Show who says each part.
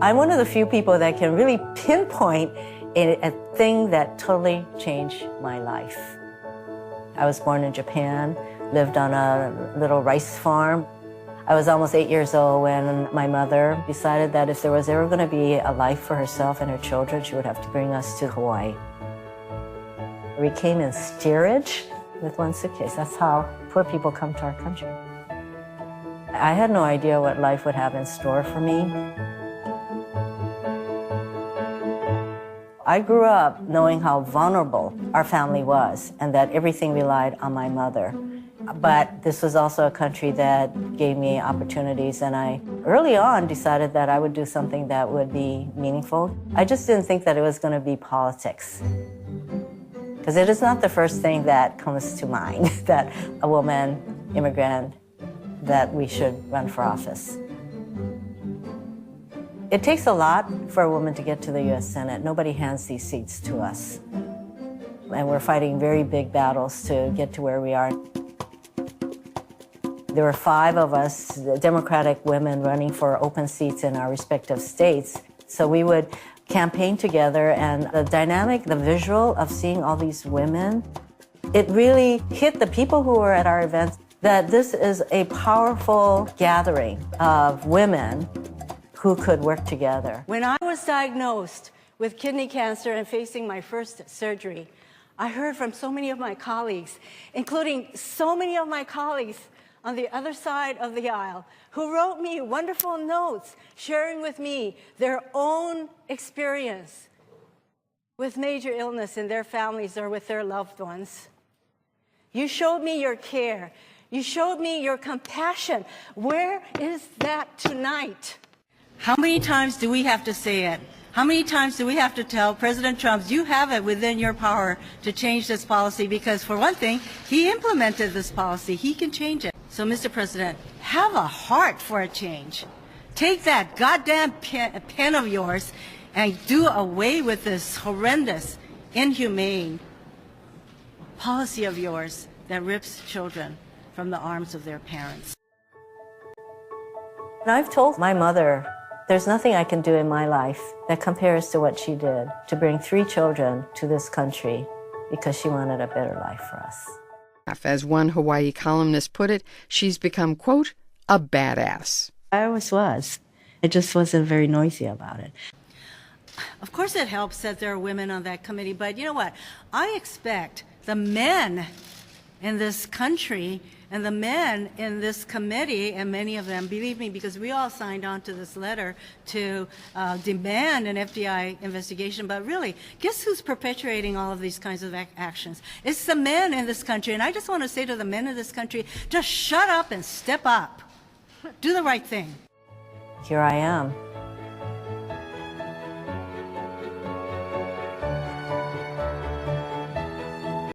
Speaker 1: I'm one of the few people that can really pinpoint a thing that totally changed my life. I was born in Japan, lived on a little rice farm. I was almost 8 years old when my mother decided that if there was ever going to be a life for herself and her children, she would have to bring us to Hawaii. We came in steerage with one suitcase. That's how poor people come to our country. I had no idea what life would have in store for me. I grew up knowing how vulnerable our family was and that everything relied on my mother. But this was also a country that gave me opportunities, and I early on decided that I would do something that would be meaningful. I just didn't think that it was going to be politics, because it is not the first thing that comes to mind, that a woman, immigrant, that we should run for office. It takes a lot for a woman to get to the U.S. Senate. Nobody hands these seats to us. And we're fighting very big battles to get to where we are. There were 5 of us, Democratic women, running for open seats in our respective states. So we would campaign together, and the dynamic, the visual of seeing all these women, it really hit the people who were at our events that this is a powerful gathering of women who could work together.
Speaker 2: When I was diagnosed with kidney cancer and facing my first surgery, I heard from so many of my colleagues, including so many of my colleagues on the other side of the aisle, who wrote me wonderful notes sharing with me their own experience with major illness in their families or with their loved ones. You showed me your care. You showed me your compassion. Where is that tonight? How many times do we have to say it? How many times do we have to tell President Trump, you have it within your power to change this policy? Because for one thing, he implemented this policy. He can change it. So, Mr. President, have a heart for a change. Take that goddamn pen of yours and do away with this horrendous, inhumane policy of yours that rips children from the arms of their parents.
Speaker 1: And I've told my mother, there's nothing I can do in my life that compares to what she did to bring 3 children to this country because she wanted a better life for us.
Speaker 3: As one Hawaii columnist put it, she's become, quote, a badass.
Speaker 1: I always was. I just wasn't very noisy about it.
Speaker 2: Of course it helps that there are women on that committee, but you know what? I expect the men in this country and the men in this committee, and many of them, believe me, because we all signed on to this letter to demand an FBI investigation, but really, guess who's perpetuating all of these kinds of actions? It's the men in this country, and I just want to say to the men in this country, just shut up and step up. Do the right thing.
Speaker 1: Here I am.